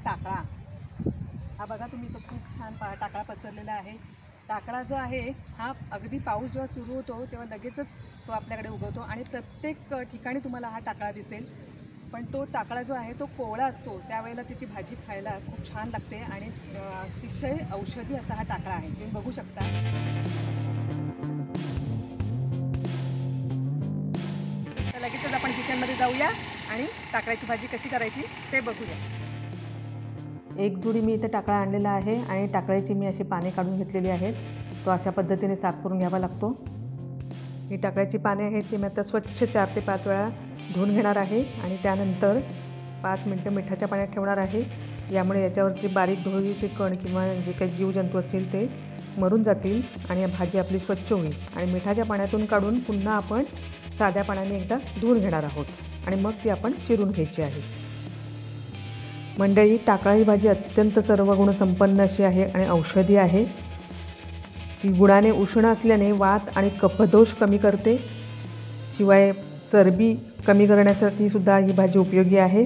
टाकळा। हा बघा तुम्ही, तो खूप छान टाकळा पसरलेला आहे। टाकळा जो आहे हा अगदी पाऊस जेव्हा सुरू होतो तेव्हा लगेचच तो आपल्याकडे उगवतो आणि प्रत्येक ठिकाणी तुम्हाला हा टाकळा दिसेल। पण तो टाकळा जो आहे तो कोवळा असतो, त्यावेळेला त्याची भाजी खायला खूप छान लागते आणि अतिशय औषधी असा हा टाकळा आहे, तुम्ही बघू शकता। तर लगेचच आपण किचनमध्ये जाऊया आणि टाकळ्याची भाजी कशी करायची ते बघूया। एक जुडी मी इथे टाकळा आणलेला आहे आणि टाकळ्याची मी अशी पाने काढून घेतलेली आहेत। तो अशा पद्धतीने साफ करून घ्यावा लागतो। ही टाकळ्याची पाने आहेत ती मी आता स्वच्छ 4 ते 5 वेळा धुवून घेणार आहे आणि त्यानंतर 5 मिनिटं मिठाच्या पाण्यात ठेवणार आहे। यामुळे याच्यावरची बारीक धुळीचे कण किंवा जे काही जीवजंतू असतील ते मरून जातील आणि भाजी आपली स्वच्छ होईल। आणि मिठाच्या पाण्यातून काढून पुन्हा आपण साध्या पाण्याने एकदा धुवून घेणार आहोत आणि मग ती आपण चिरून घ्यायची आहे। मंडळी, टाकळा ही भाजी अत्यंत सर्व गुणसंपन्न अशी आहे आणि औषधी आहे। ती गुणाने उष्ण असल्याने वात आणि कफदोष कमी करते। शिवाय चरबी कमी करण्यासाठी सुद्धा ही भाजी उपयोगी आहे।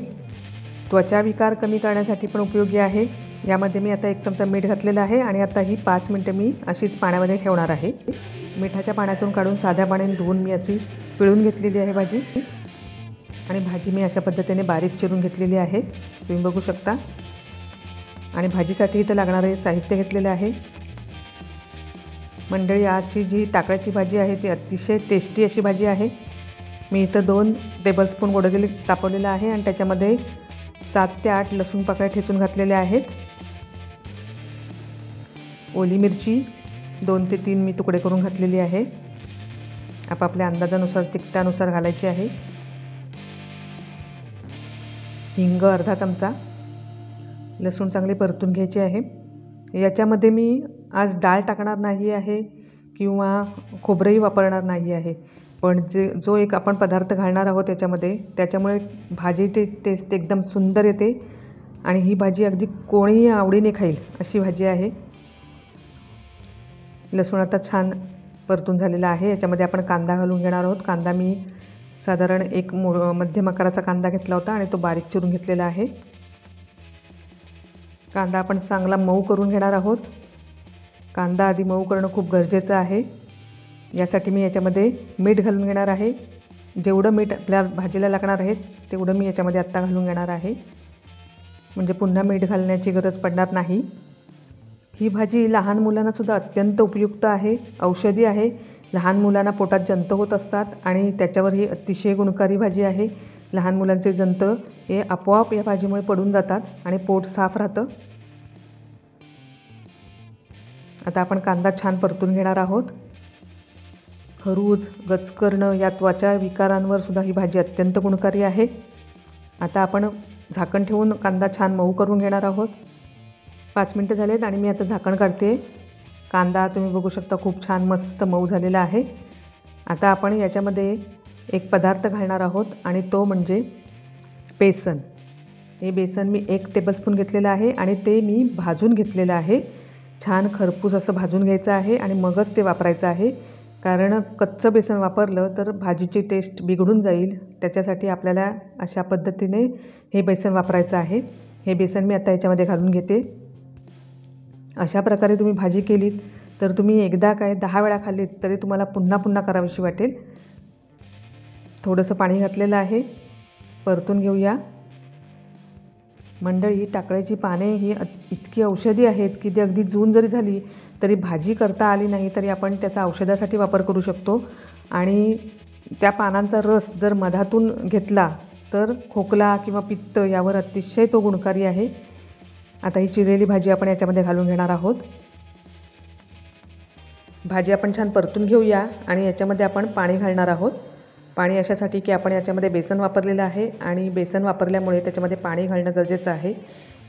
त्वचा विकार कमी करण्यासाठी पण उपयोगी आहे। यामध्ये मी आता 1 चमचा मीठ घातलेलं आहे आणि आता ही 5 मिनिटं मी अशीच पाण्यामध्ये ठेवणार आहे। मिठाच्या पाण्यातून काढून साध्या पाण्याने धुवून मी अशी पिळून घेतलेली आहे भाजी आणि भाजी मी अशा पद्धतीने बारीक चिरून घेतलेली आहे, तुम्ही बघू शकता। आणि भाजीसाठी इथं लागणारे साहित्य घेतलेले आहे। मंडळी, आजची जी टाकळ्याची भाजी आहे ती अतिशय टेस्टी अशी भाजी आहे। मी इथं 2 टेबलस्पून गोडगिल तापवलेलं आहे आणि त्याच्यामध्ये 7 ते 8 लसूण पाकळ्या ठेचून घातलेल्या आहेत। ओली मिरची 2 ते 3 मी तुकडे करून घातलेली आहे। आपापल्या अंदाजानुसार तिखटानुसार घालायची आहे। हिंग अर्धा चमचा, लसूण चांगले परतून घ्यायचे आहे। याच्यामध्ये मी आज डाळ टाकणार नाही आहे किंवा खोबरंही वापरणार नाही आहे, पण जो एक आपण पदार्थ घालणार आहोत त्याच्यामुळे भाजीची टेस्ट एकदम सुंदर येते आणि ही भाजी अगदी कोणीही आवडीने खाईल अशी भाजी आहे। लसूण आता छान परतून झालेला आहे। याच्यामध्ये आपण कांदा घालून घेणार आहोत। कांदा मी साधारण एक मध्यम आकाराचा कांदा घेतला होता आणि तो बारीक चिरून घेतलेला आहे। कांदा आपण चांगला मऊ करून घेणार आहोत। कांदा आधी मऊ करणं खूप गरजेचं आहे। यासाठी मी याच्यामध्ये मीठ घालून घेणार आहे। जेवढं मीठ आपल्या भाजीला लागणार आहे तेवढं मी याच्यामध्ये आत्ता घालून घेणार आहे, म्हणजे पुन्हा मीठ घालण्याची गरज पडणार नाही। ही भाजी लहान मुलांनासुद्धा अत्यंत उपयुक्त आहे, औषधी आहे। लहान मुलांना पोटात जंत होत असतात आणि त्याच्यावर ही अतिशय गुणकारी भाजी आहे। लहान मुलांचे जंत हे आपोआप या भाजीमुळे पडून जातात आणि पोट साफ राहतं। आता आपण कांदा छान परतून घेणार आहोत। खरूज, गचकरणं या त्वचा विकारांवर सुद्धा ही भाजी अत्यंत गुणकारी आहे। आता आपण झाकण ठेवून कांदा छान मऊ करून घेणार आहोत। 5 मिनिटं झालेत आणि मी आता झाकण काढते। कांदा तुम्ही बघू शकता खूप छान मस्त मऊ झालेला आहे। आता आपण याच्यामध्ये एक पदार्थ घालणार आहोत आणि तो म्हणजे बेसन। हे बेसन मी 1 टेबलस्पून घेतलेलं आहे आणि ते मी भाजून घेतलेलं आहे। छान खरपूस असं भाजून घ्यायचं आहे आणि मगच ते वापरायचं आहे, कारण कच्चं बेसन वापरलं तर भाजीची टेस्ट बिघडून जाईल। त्याच्यासाठी आपल्याला अशा पद्धतीने हे बेसन वापरायचं आहे। हे बेसन मी आता याच्यामध्ये घालून घेते। अशा प्रकारे तुम्ही भाजी केलीत तर तुम्ही एकदा काय 10 वेळा खाल्लीत तरी तुम्हाला पुन्हा पुन्हा करावीशी वाटेल। थोडंसं पाणी घातलेलं आहे, परतून घेऊया। मंडळी, टाकळ्याची पाने ही इतकी औषधी आहेत की ती अगदी जून जरी झाली तरी भाजी करता आली नाही तरी आपण त्याचा औषधासाठी वापर करू शकतो आणि त्या पानांचा रस जर मधातून घेतला तर खोकला किंवा पित्त यावर अतिशय तो गुणकारी आहे। आता ही चिरलेली भाजी आपण याच्यामध्ये घालून घेणार आहोत। भाजी आपण छान परतून घेऊया आणि याच्यामध्ये आपण पाणी घालणार आहोत। पाणी अशासाठी की आपण याच्यामध्ये बेसन वापरलेलं आहे आणि बेसन वापरल्यामुळे त्याच्यामध्ये पाणी घालणं गरजेचं आहे,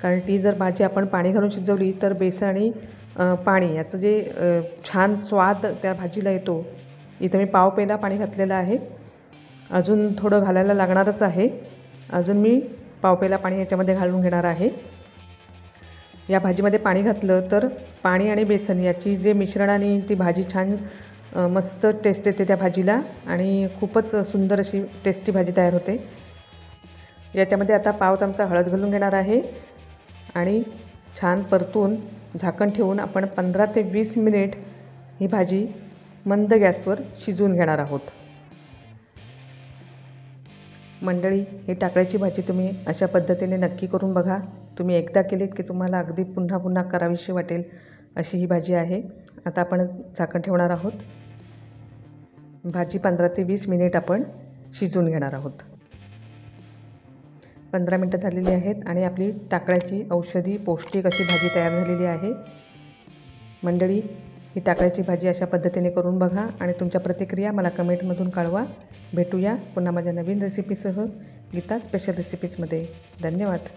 कारण ती जर भाजी आपण पाणी घालून शिजवली तर बेसन आणि पाणी याचं जे छान स्वाद त्या भाजीला येतो। इथं मी पाव पेला पाणी घातलेलं आहे, अजून थोडं घालायला लागणारच आहे। अजून मी पाव पेला पाणी याच्यामध्ये घालून घेणार आहे। या भाजीमध्ये पाणी घातलं तर पाणी आणि बेसन याची जे मिश्रण आणि ती भाजी छान मस्त टेस्ट येते त्या भाजीला आणि खूपच सुंदर अशी टेस्टी भाजी तयार होते। याच्यामध्ये आता पाव चमचा हळद घालून घेणार आहे आणि छान परतून झाकण ठेवून आपण 15 ते 20 मिनिट ही भाजी मंद गॅसवर शिजवून घेणार आहोत। मंडळी, ही टाकळ्याची भाजी तुम्ही अशा पद्धतीने नक्की करून बघा। तुम्ही एकदा केलीत की तुम्हाला अगदी पुन्हा पुन्हा करावीशी वाटेल अशी ही भाजी आहे। आता आपण झाकण ठेवणार आहोत। भाजी 15 ते 20 मिनिट आपण शिजवून घेणार आहोत। 15 मिनिटं झालेली आहेत आणि आपली टाकळ्याची औषधी पौष्टिक अशी भाजी तयार झालेली आहे। मंडळी, ही टाकळ्याची भाजी अशा पद्धतीने करून बघा आणि तुमच्या प्रतिक्रिया मला कमेंटमधून कळवा। भेटूया पुन्हा माझ्या नवीन रेसिपीसह गीता स्पेशल रेसिपीजमध्ये। धन्यवाद।